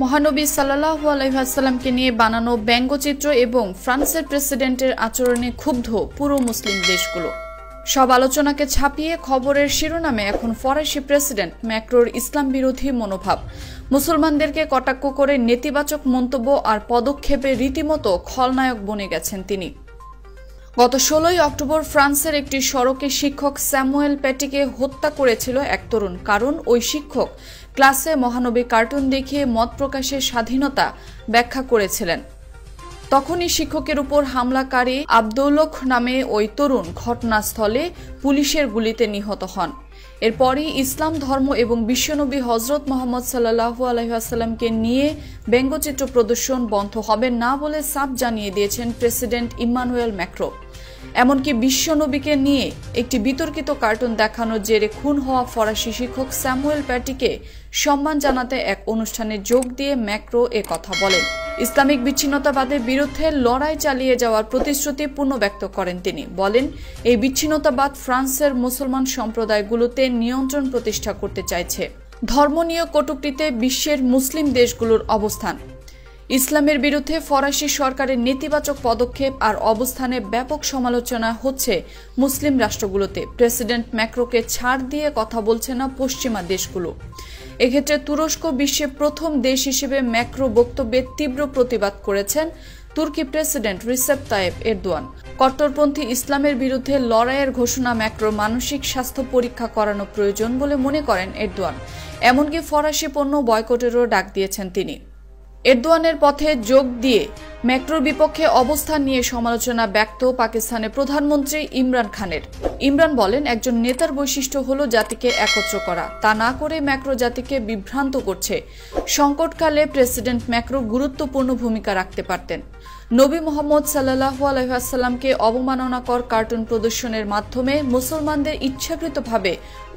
মহানবী সাল্লাল্লাহু আলাইহি ওয়াসাল্লামকে নিয়ে বানানো ব্যঙ্গচিত্র এবং ফ্রান্সের প্রেসিডেন্টের আচরণে ক্ষুব্ধ পুরো মুসলিম দেশগুলো। সব আলোচনাকে ছাপিয়ে খবরের শিরোনামে এখন ফরাসি প্রেসিডেন্ট ম্যাক্রোর ইসলাম বিরোধী মনোভাব, মুসলমানদেরকে কটাক্ষ করে নেতিবাচক মন্তব্য আর পদক্ষেপে রীতিমতো খলনায়ক বনে গেছেন তিনি। গত 16 অক্টোবর ফ্রান্সের একটি সড়কে শিক্ষক স্যামুয়েল প্যাটিকে হত্যা করেছিল এক তরুণ, কারণ ওই শিক্ষক ক্লাসে মহানবী কার্টুন দেখিয়ে মত প্রকাশের স্বাধীনতা ব্যাখ্যা করেছিলেন। তখনই শিক্ষকের উপর হামলাকারী আব্দুলক নামে ওই তরুণ ঘটনাস্থলে পুলিশের গুলিতে নিহত হন। এরপরই ইসলাম ধর্ম এবং বিশ্বনবী হজরত মোহাম্মদ সাল্লাল্লাহু আলাইহি ওয়াসাল্লামকে নিয়ে ব্যঙ্গচিত্র প্রদর্শন বন্ধ হবে না বলে সাফ জানিয়ে দিয়েছেন প্রেসিডেন্ট ইম্মানুয়েল ম্যাক্রো। এমনকি বিশ্বনবীকে নিয়ে একটি বিতর্কিত কার্টুন দেখানোর জেরে খুন হওয়া ফরাসি শিক্ষক স্যামুয়েল প্যাটিকে সম্মান জানাতে এক অনুষ্ঠানে যোগ দিয়ে ম্যাক্রো কথা বলেন। ইসলামিক বিচ্ছিন্নতাবাদের বিরুদ্ধে লড়াই চালিয়ে যাওয়ার প্রতিশ্রুতি পুনর্ব্যক্ত করেন তিনি। বলেন, এই বিচ্ছিন্নতাবাদ ফ্রান্সের মুসলমান সম্প্রদায়গুলোতে নিয়ন্ত্রণ প্রতিষ্ঠা করতে চাইছে। ধর্ম নিয়ে কটূক্তিতে বিশ্বের মুসলিম দেশগুলোর অবস্থান। ইসলামের বিরুদ্ধে ফরাসি সরকারের নেতিবাচক পদক্ষেপ আর অবস্থানে ব্যাপক সমালোচনা হচ্ছে মুসলিম রাষ্ট্রগুলোতে। প্রেসিডেন্ট ম্যাক্রোকে ছাড় দিয়ে কথা বলছে না পশ্চিমা দেশগুলো। এক্ষেত্রে তুরস্ক বিশ্বে প্রথম দেশ হিসেবে ম্যাক্রো বক্তব্যের তীব্র প্রতিবাদ করেছেন তুর্কি প্রেসিডেন্ট রিসেপ তাইয়েপ এরদোয়ান। কট্টরপন্থী ইসলামের বিরুদ্ধে লড়াইয়ের ঘোষণা ম্যাক্রো মানসিক স্বাস্থ্য পরীক্ষা করানো প্রয়োজন বলে মনে করেন এরদোয়ান। এমনকি ফরাসি পণ্য বয়কটেরও ডাক দিয়েছেন তিনি। এরদোয়ানের পথে যোগ দিয়ে ম্যাক্রোর বিপক্ষে অবস্থান নিয়ে সমালোচনা ব্যক্ত পাকিস্তানের প্রধানমন্ত্রী ইমরান খানের। ইমরান বলেন, একজন নেতার বৈশিষ্ট্য হলো জাতিকে একত্র করা, তা না করে ম্যাক্রো জাতিকে বিভ্রান্ত করছে। সংকটকালে প্রেসিডেন্ট ম্যাক্রো গুরুত্বপূর্ণ ভূমিকা রাখতে পারতেন। নবী মোহাম্মদ সাল্লাল্লাহু আলাইহি ওয়াসাল্লামকে অবমাননাকর কার্টুন প্রদর্শনের মাধ্যমে মুসলমানদের ইচ্ছাকৃতভাবে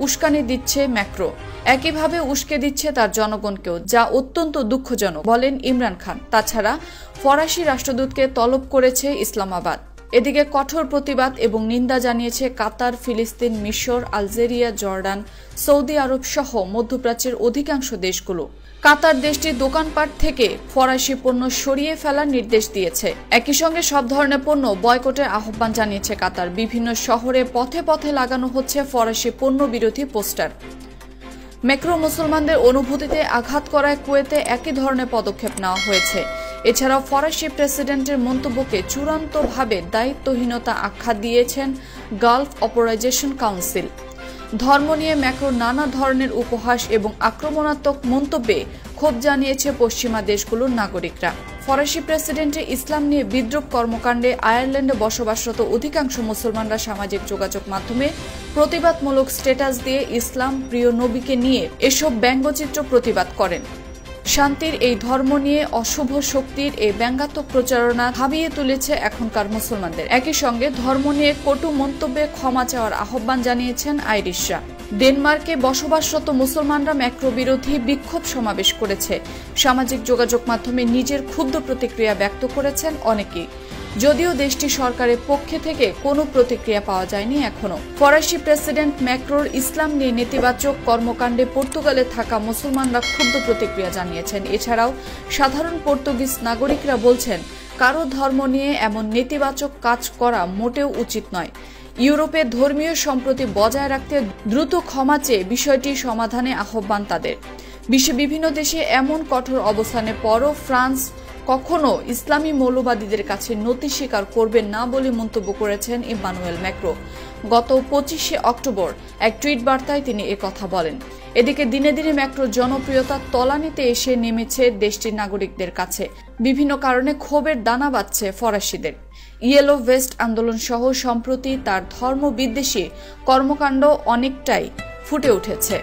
উস্কানি দিচ্ছে ম্যাক্রো। একইভাবে উস্কে দিচ্ছে তার জনগণকেও, যা অত্যন্ত দুঃখজনক বলেন ইমরান খান। তাছাড়া ফরাসি রাষ্ট্রদূতকে তলব করেছে ইসলামাবাদ। এদিকে কঠোর প্রতিবাদ এবং নিন্দা জানিয়েছে কাতার, ফিলিস্তিন, মিশর, আলজেরিয়া, জর্ডান, সৌদি আরব সহ মধ্যপ্রাচ্যের অধিকাংশ দেশগুলো। কাতার দেশটির দোকানপাট থেকে ফরাসি পণ্য সরিয়ে ফেলার নির্দেশ দিয়েছে। একই সঙ্গে সব ধরনের পণ্য বয়কটের আহ্বান জানিয়েছে কাতার। বিভিন্ন শহরে পথে পথে লাগানো হচ্ছে ফরাসি পণ্য বিরোধী পোস্টার। ম্যাক্রো মুসলমানদের অনুভূতিতে আঘাত করায় কুয়েতে একই ধরনের পদক্ষেপ নেওয়া হয়েছে। এছাড়াও ফরাসি প্রেসিডেন্টের মন্তব্যকে চূড়ান্তভাবে দায়িত্বহীনতা আখ্যা দিয়েছেন গালফ অপারেশন কাউন্সিল। ধর্ম নিয়ে ম্যাক্রো নানা ধরনের উপহাস এবং আক্রমণাত্মক মন্তব্যে ক্ষোভ জানিয়েছে পশ্চিমা দেশগুলোর নাগরিকরা। ফরাসি প্রেসিডেন্টের ইসলাম নিয়ে বিদ্রূপ কর্মকাণ্ডে আয়ারল্যান্ডে বসবাসরত অধিকাংশ মুসলমানরা সামাজিক যোগাযোগ মাধ্যমে প্রতিবাদমূলক স্ট্যাটাস দিয়ে ইসলাম প্রিয় নবীকে নিয়ে এসব ব্যঙ্গচিত্র প্রতিবাদ করেন। শান্তির এই ধর্ম নিয়ে অশুভ শক্তির এই ব্যঙ্গাত্মক প্রচারণা থামিয়ে তুলেছে এখনকার মুসলমানদের। একই সঙ্গে ধর্ম নিয়ে কটু মন্তব্যে ক্ষমা চাওয়ার আহ্বান জানিয়েছেন আইরিশরা। ডেনমার্কে বসবাসরত মুসলমানরা ম্যাক্রো বিরোধী বিক্ষোভ সমাবেশ করেছে। সামাজিক যোগাযোগ মাধ্যমে নিজের ক্ষুব্ধ প্রতিক্রিয়া ব্যক্ত করেছেন অনেকেই, যদিও দেশটি সরকারের পক্ষে থেকে কোনো প্রতিক্রিয়া পাওয়া যায়নি এখনো। ফরাসি প্রেসিডেন্ট ম্যাক্রোর ইসলাম নিয়ে নেতিবাচক কর্মকাণ্ডে পর্তুগালে থাকা মুসলমানরা ক্ষুব্ধ প্রতিক্রিয়া জানিয়েছেন। এছাড়াও সাধারণ পর্তুগিজ নাগরিকরা বলছেন, কারো ধর্ম নিয়ে এমন নেতিবাচক কাজ করা মোটেও উচিত নয়। ইউরোপে ধর্মীয় সম্প্রীতি বজায় রাখতে দ্রুত ক্ষমা চেয়ে বিষয়টি সমাধানে আহ্বান তাদের। বিশ্বের বিভিন্ন দেশে এমন কঠোর অবস্থানের পরও ফ্রান্স কখনো ইসলামী মৌলবাদীদের কাছে নতি স্বীকার করবেন না বলে মন্তব্য করেছেন ইম্মানুয়েল ম্যাক্রো। গত 25 অক্টোবর এক টুইট বার্তায় তিনি কথা বলেন। এদিকে দিনে দিনে ম্যাক্রোর জনপ্রিয়তা তলানিতে এসে নেমেছে দেশটির নাগরিকদের কাছে। বিভিন্ন কারণে ক্ষোভের দানা বাঁধছে ফরাসিদের। ইয়েলো ভেস্ট আন্দোলন সহ সম্প্রতি তার ধর্ম বিদ্বেষী কর্মকাণ্ড অনেকটাই ফুটে উঠেছে।